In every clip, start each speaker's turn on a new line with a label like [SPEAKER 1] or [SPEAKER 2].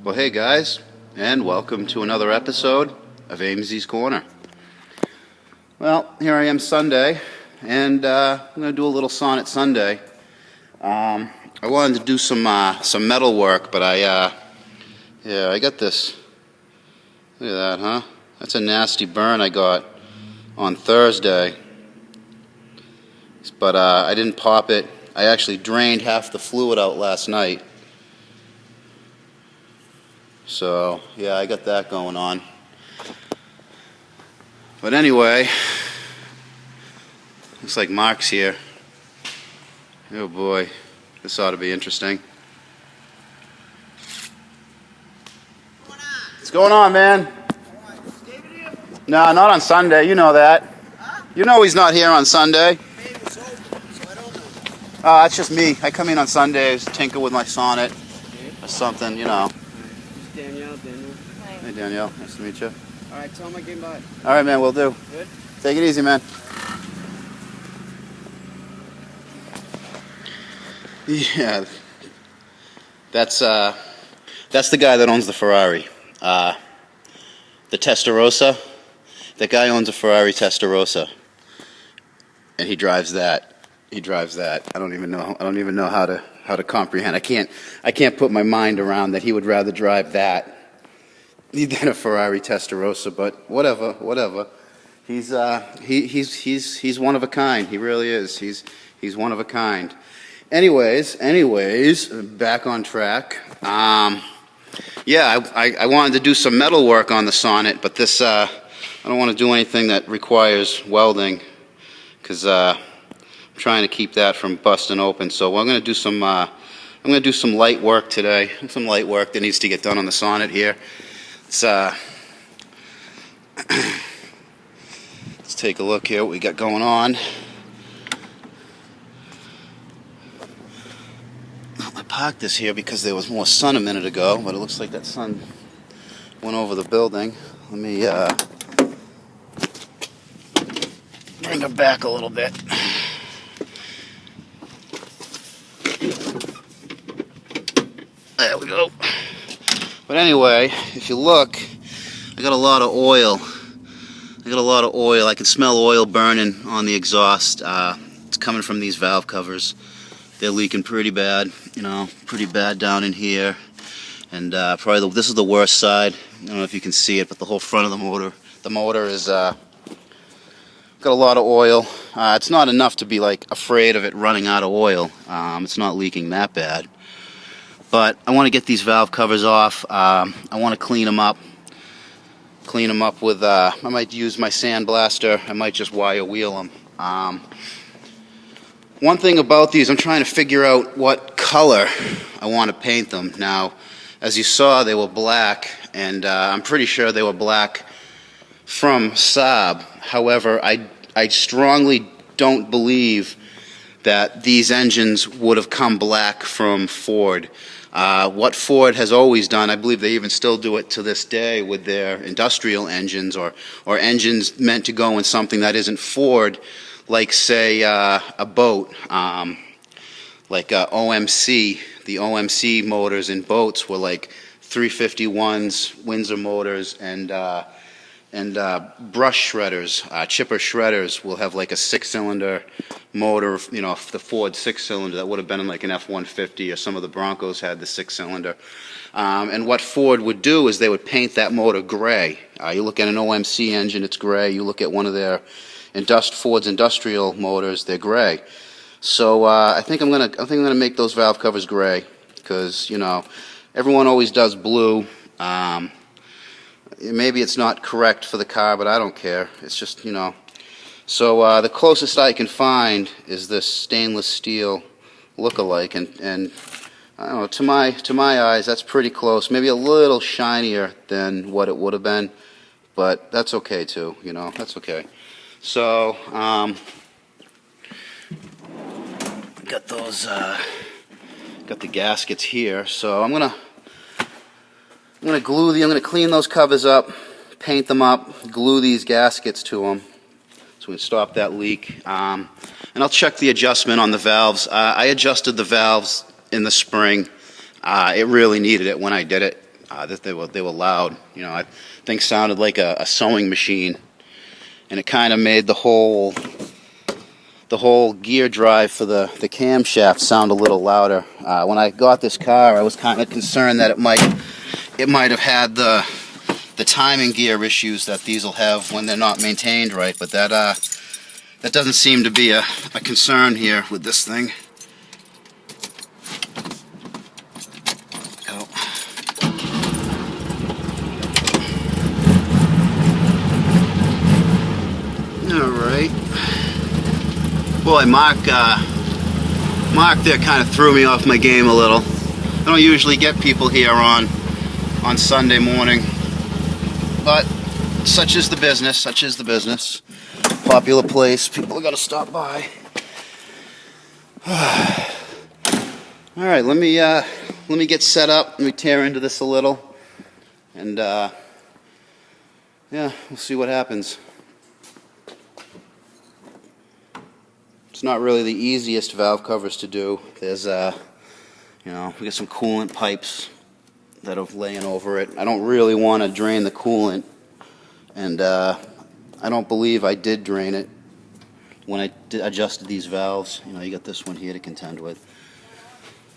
[SPEAKER 1] Well, hey guys, and welcome to another episode of Amy's Corner. Well, here I am Sunday, and I'm going to do a little Sonnet Sunday. I wanted to do some metal work, but I got this. Look at that, huh? That's a nasty burn I got on Thursday. But I didn't pop it. I actually drained half the fluid out last night. So, yeah, I got that going on. But anyway, looks like Mark's here. Oh boy, this ought to be interesting. What's going on, man? No, not on Sunday, you know that. You know he's not here on Sunday. That's just me. I come in on Sundays, tinker with my sonnet or something, you know.
[SPEAKER 2] Danielle.
[SPEAKER 1] Hey Danielle, nice to meet you.
[SPEAKER 2] Alright, tell him I came by.
[SPEAKER 1] Alright man, we'll do.
[SPEAKER 2] Good?
[SPEAKER 1] Take it easy, man. Yeah, that's the guy that owns the Ferrari. The Testarossa. That guy owns a Ferrari Testarossa, and he drives that. I don't even know how to comprehend. I can't put my mind around that he would rather drive that than a Ferrari Testarossa. But whatever. He's one of a kind. He really is. He's one of a kind. Anyways, back on track. Yeah, I wanted to do some metal work on the Sonnet, but this I don't want to do anything that requires welding, because I'm trying to keep that from busting open. So I'm going to do some light work today. Some light work that needs to get done on the Sonnet here. Let's take a look here what we got going on. I parked this here because there was more sun a minute ago, but it looks like that sun went over the building. Let me bring it back a little bit. There we go. But anyway, if you look, I got a lot of oil. I can smell oil burning on the exhaust. It's coming from these valve covers. They're leaking pretty bad, pretty bad down in here. And probably this is the worst side. I don't know if you can see it, but the whole front of the motor is got a lot of oil. It's not enough to be like afraid of it running out of oil. It's not leaking that bad. But I want to get these valve covers off. I want to clean them up. With I might use my sandblaster. I might just wire wheel them. One thing about these, I'm trying to figure out what color I want to paint them. Now, as you saw, they were black, and I'm pretty sure they were black from Saab. However, I strongly don't believe that these engines would have come black from Ford. What Ford has always done, I believe they even still do it to this day with their industrial engines or engines meant to go in something that isn't Ford, like say a boat, like OMC. The OMC motors in boats were like 351s, Windsor motors, and brush shredders, chipper shredders will have like a 6-cylinder motor, the Ford 6-cylinder that would have been in like an F-150, or some of the Broncos had the 6-cylinder. And what Ford would do is they would paint that motor gray. You look at an OMC engine, it's gray. You look at one of their Ford's industrial motors, they're gray. So I think I'm gonna make those valve covers gray, because everyone always does blue. Maybe it's not correct for the car, but I don't care. It's just, So the closest I can find is this stainless steel look-alike, and I don't know, to my eyes, that's pretty close. Maybe a little shinier than what it would have been, but that's okay too. That's okay. So got those, got the gaskets here. So I'm gonna clean those covers up, paint them up, glue these gaskets to them, so we can stop that leak. And I'll check the adjustment on the valves. I adjusted the valves in the spring. It really needed it when I did it. They were loud. You know, I think sounded like a sewing machine, and it kind of made the whole gear drive for the camshaft sound a little louder. When I got this car, I was kind of concerned that it might have had the timing gear issues that these will have when they're not maintained right, but that doesn't seem to be a concern here with this thing. Oh. Alright. Boy, Mark there kind of threw me off my game a little. I don't usually get people here on Sunday morning, but such is the business. Popular place, people are gonna stop by. Alright, let me get set up, let me tear into this a little, and yeah, we'll see what happens. It's not really the easiest valve covers to do. There's you know, we got some coolant pipes that are laying over it. I don't really want to drain the coolant, and I don't believe I did drain it when I adjusted these valves. You know, you got this one here to contend with.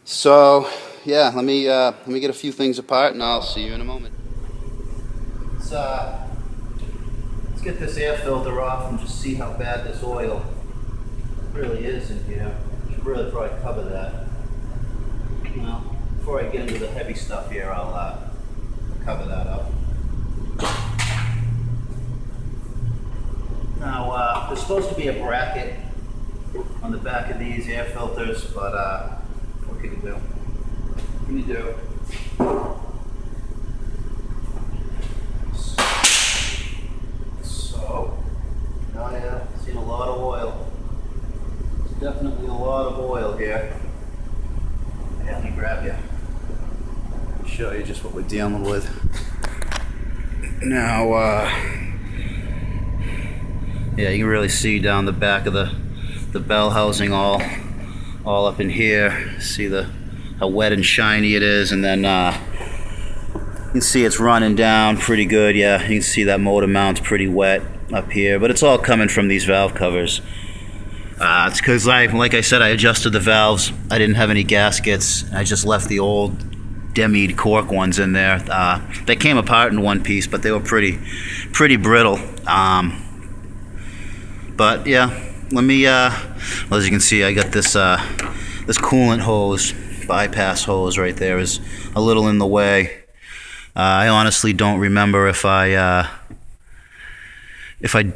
[SPEAKER 1] So yeah, let me get a few things apart, and I'll see you in a moment. Let's get this air filter off and just see how bad this oil really is in here. Should really probably cover that. Well, before I get into the heavy stuff here, I'll cover that up. Now, there's supposed to be a bracket on the back of these air filters, but what can you do? What can you do? So, now yeah, seen a lot of oil. Definitely a lot of oil here. Yeah, let me grab you. Show you just what we're dealing with. Now, yeah, you can really see down the back of the bell housing all up in here. See how wet and shiny it is, and then you can see it's running down pretty good. Yeah, you can see that motor mount's pretty wet up here, but it's all coming from these valve covers. It's because, like I said, I adjusted the valves. I didn't have any gaskets. I just left the old demied cork ones in there. They came apart in one piece, but they were pretty brittle. But yeah, let me. Well, as you can see, I got this coolant hose, bypass hose right there, is a little in the way. I honestly don't remember if I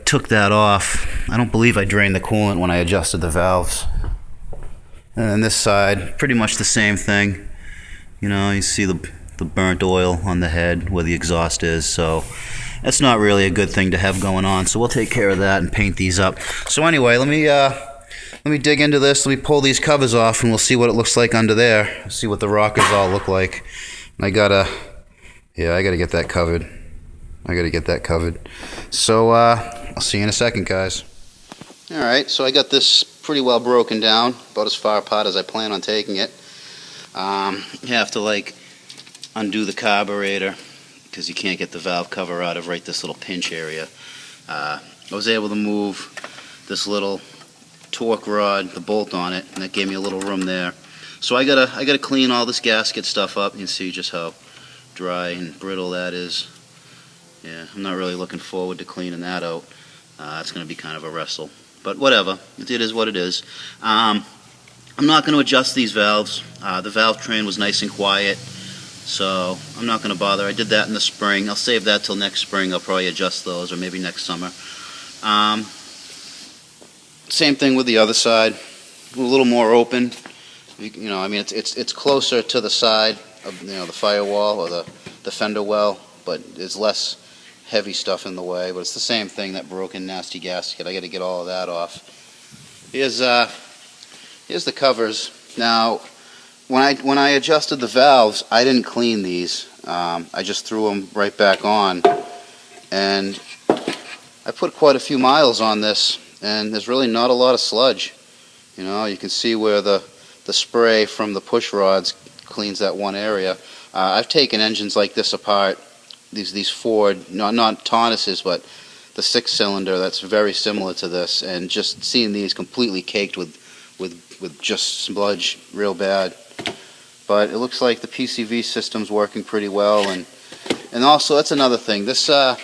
[SPEAKER 1] took that off. I don't believe I drained the coolant when I adjusted the valves. And then this side, pretty much the same thing. You know, you see the burnt oil on the head where the exhaust is, so that's not really a good thing to have going on. So we'll take care of that and paint these up. So anyway, let me dig into this. Let me pull these covers off, and we'll see what it looks like under there. See what the rockers all look like. And I gotta get that covered. So I'll see you in a second, guys. Alright, so I got this pretty well broken down, about as far apart as I plan on taking it. You have to undo the carburetor because you can't get the valve cover out of this little pinch area. I was able to move this little torque rod, the bolt on it, and that gave me a little room there. So I gotta clean all this gasket stuff up. You can see just how dry and brittle that is. Yeah, I'm not really looking forward to cleaning that out. It's going to be kind of a wrestle. But whatever, it is what it is. I'm not going to adjust these valves. The valve train was nice and quiet, so I'm not going to bother. I did that in the spring. I'll save that till next spring. I'll probably adjust those, or maybe next summer. Same thing with the other side. A little more open. You know, I mean, it's closer to the side of the firewall or the fender well, but it's less heavy stuff in the way. But it's the same thing, that broken nasty gasket. I got to get all of that off. Here's the covers. Now, when I adjusted the valves, I didn't clean these. I just threw them right back on, and I put quite a few miles on this, and there's really not a lot of sludge. You know, you can see where the spray from the push rods cleans that one area. I've taken engines like this apart, these Ford, not Tonnesses, but the 6-cylinder that's very similar to this, and just seeing these completely caked with just sludge real bad. But it looks like the PCV system's working pretty well, and also that's another thing. This car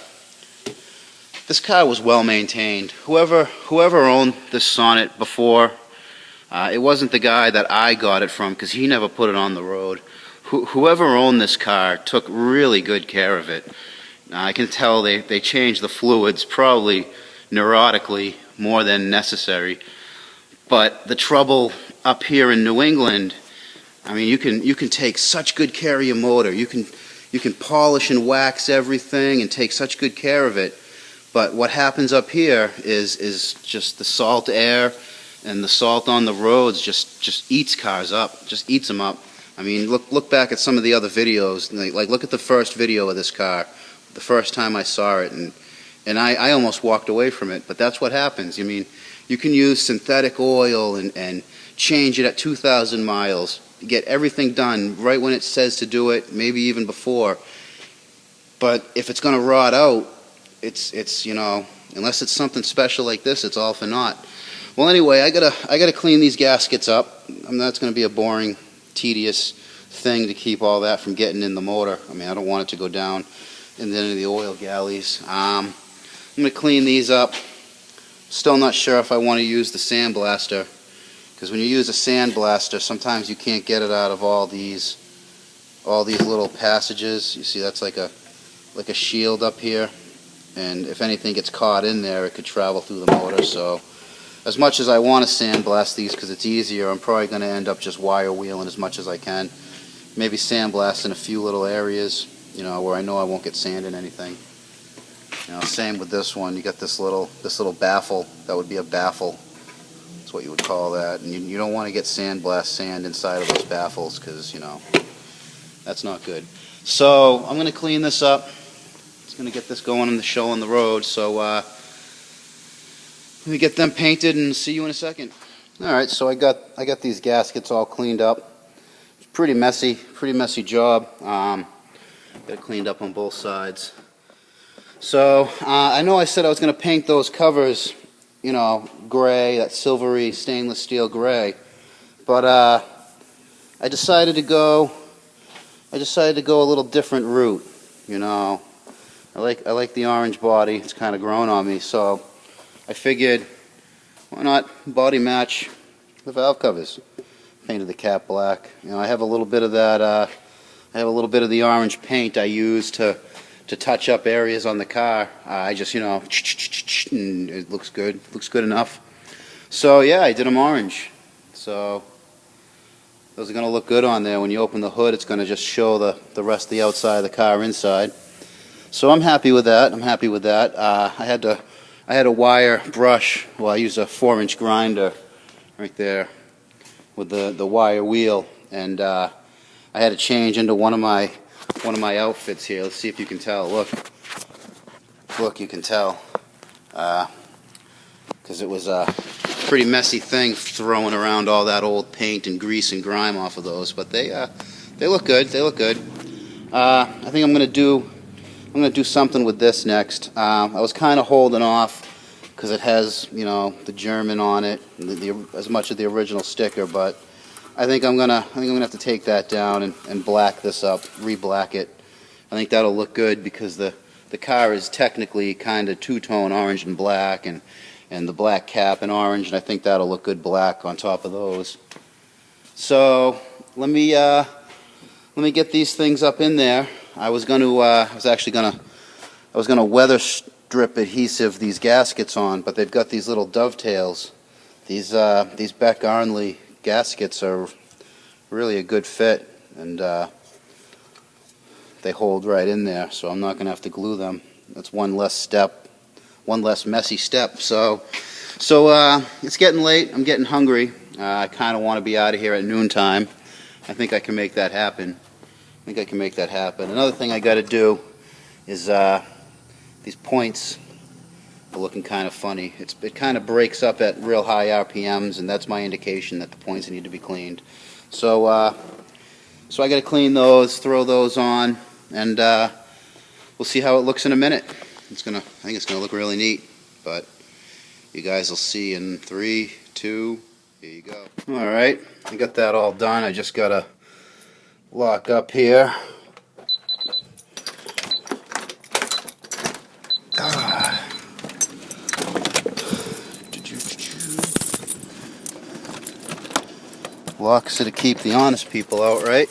[SPEAKER 1] was well maintained. Whoever owned this Sonnet before, it wasn't the guy that I got it from, because he never put it on the road. Whoever owned this car took really good care of it. I can tell they changed the fluids probably neurotically more than necessary. But the trouble up here in New England, I mean, you can take such good care of your motor. You can polish and wax everything and take such good care of it. But what happens up here is just the salt air and the salt on the roads just eats cars up, just eats them up. I mean, look back at some of the other videos. Like look at the first video of this car, the first time I saw it, and I almost walked away from it. But that's what happens. I mean, you can use synthetic oil and change it at 2,000 miles. Get everything done right when it says to do it, maybe even before. But if it's going to rot out, it's you know, unless it's something special like this, it's all for naught. Well, anyway, I gotta clean these gaskets up. That's going to be a boring, tedious thing to keep all that from getting in the motor. I mean, I don't want it to go down into the oil galleys. I'm going to clean these up. Still not sure if I want to use the sandblaster, because when you use a sandblaster, sometimes you can't get it out of all these little passages. You see, that's like a shield up here, and if anything gets caught in there, it could travel through the motor. So as much as I want to sandblast these because it's easier, I'm probably going to end up just wire wheeling as much as I can. Maybe sandblast in a few little areas, you know, where I know I won't get sand in anything. You know, same with this one. You got this little baffle. That would be a baffle. That's what you would call that. And you don't want to get sandblast sand inside of those baffles, because, you know, that's not good. So I'm going to clean this up. It's going to get this going in the show on the road. So let me get them painted and see you in a second. All right, so I got these gaskets all cleaned up. It's pretty messy job. Got it cleaned up on both sides. So I know I said I was going to paint those covers, you know, gray, that silvery stainless steel gray, but I decided to go a little different route. You know, I like the orange body. It's kind of grown on me, so I figured, why not body match the valve covers? Painted the cap black. You know, I have a little bit of that. I have a little bit of the orange paint I use to touch up areas on the car. I just, you know, and it looks good. Looks good enough. So yeah, I did them orange. So those are going to look good on there. When you open the hood, it's going to just show the rest of the outside of the car inside. So I'm happy with that. I had a wire brush. Well, I used a 4-inch grinder right there with the wire wheel, and I had to change into one of my outfits here. Let's see if you can tell. Look, you can tell, because it was a pretty messy thing throwing around all that old paint and grease and grime off of those. But they look good. They look good. I think I'm gonna do something with this next. I was kind of holding off because it has, you know, the German on it, as much of the original sticker, but I think I'm gonna have to take that down and black this up, re-black it. I think that'll look good because the car is technically kind of two-tone orange and black, and the black cap and orange, and I think that'll look good black on top of those. So let me get these things up in there. I was gonna weather strip adhesive these gaskets on, but they've got these little dovetails. These Beck Arnley gaskets are really a good fit, and they hold right in there, so I'm not going to have to glue them. That's one less step, one less messy step. So it's getting late. I'm getting hungry. I kind of want to be out of here at noontime. I think I can make that happen. Another thing I got to do is these points are looking kind of funny. It kind of breaks up at real high RPMs, and that's my indication that the points need to be cleaned. So So I got to clean those, throw those on, and we'll see how it looks in a minute. I think it's gonna look really neat, but you guys will see in 3, 2, here you go. All right, I got that all done. I just gotta lock up here. Locks to keep the honest people out, right?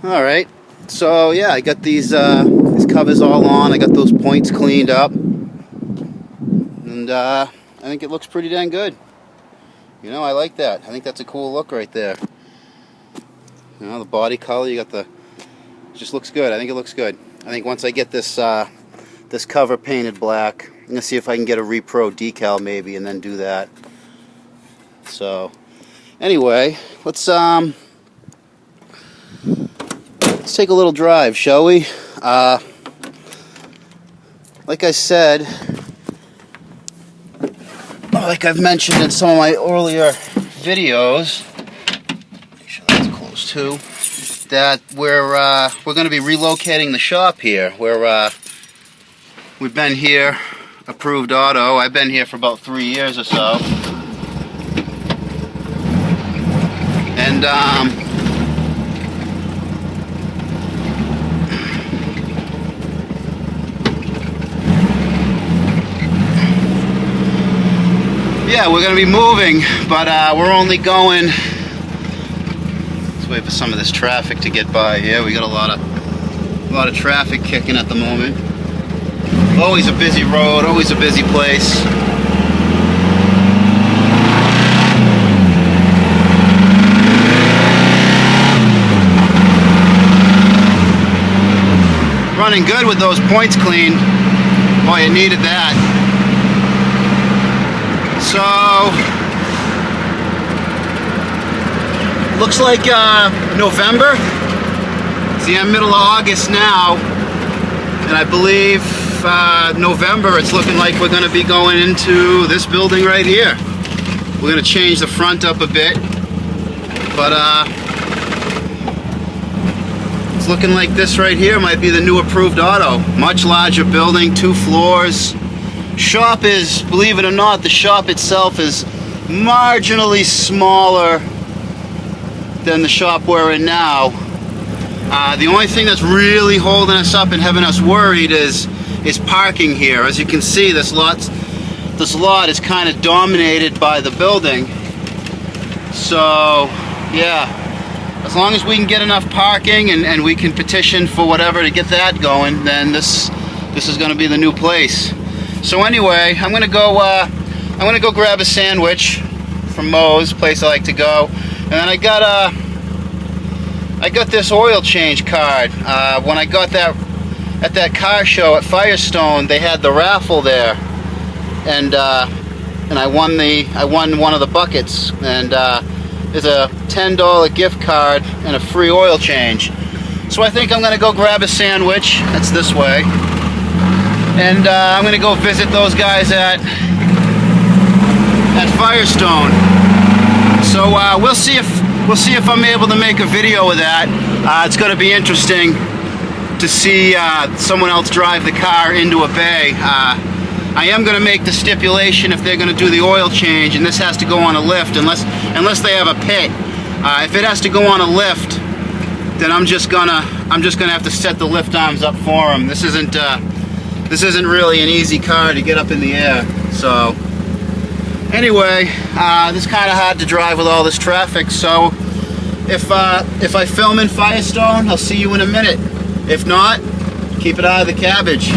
[SPEAKER 1] All right, so yeah, I got these covers all on. I got those points cleaned up, and I think it looks pretty dang good. You know, I like that. I think that's a cool look right there. You know, the body color, you got the, it just looks good. I think it looks good. I think once I get this this cover painted black, I'm gonna see if I can get a Repro decal maybe, and then do that. So, anyway, let's take a little drive, shall we? Like I said, like I've mentioned in some of my earlier videos, make sure that's close too, that we're going to be relocating the shop here. We've been here, approved auto. I've been here for about 3 years or so. And yeah, we're going to be moving, but we're only going. Let's wait for some of this traffic to get by here. We got a lot of traffic kicking at the moment. Always a busy road, always a busy place. Running good with those points cleaned. Boy, it needed that. So, looks like November. It's the middle of August now, and I believe November it's looking like we're going to be going into this building right here. We're going to change the front up a bit, but it's looking like this right here might be the new approved auto. Much larger building, 2 floors. Shop is, believe it or not, the shop itself is marginally smaller than the shop we're in now. The only thing that's really holding us up and having us worried is parking here. As you can see, this lot is kind of dominated by the building. So, yeah. As long as we can get enough parking and we can petition for whatever to get that going, then this is going to be the new place. So anyway, I'm gonna go grab a sandwich from Moe's, place I like to go, and then I got this oil change card. When I got that at that car show at Firestone, they had the raffle there, and I won one of the buckets, and there's a $10 gift card and a free oil change. So I think I'm gonna go grab a sandwich. That's this way. And I'm going to go visit those guys at Firestone. So we'll see if I'm able to make a video of that. It's going to be interesting to see someone else drive the car into a bay. I am going to make the stipulation if they're going to do the oil change, and this has to go on a lift, unless they have a pit. If it has to go on a lift, then I'm just gonna have to set the lift arms up for them. This isn't really an easy car to get up in the air. So anyway, this is kind of hard to drive with all this traffic. So if I film in Firestone, I'll see you in a minute. If not, keep it out of the cabbage.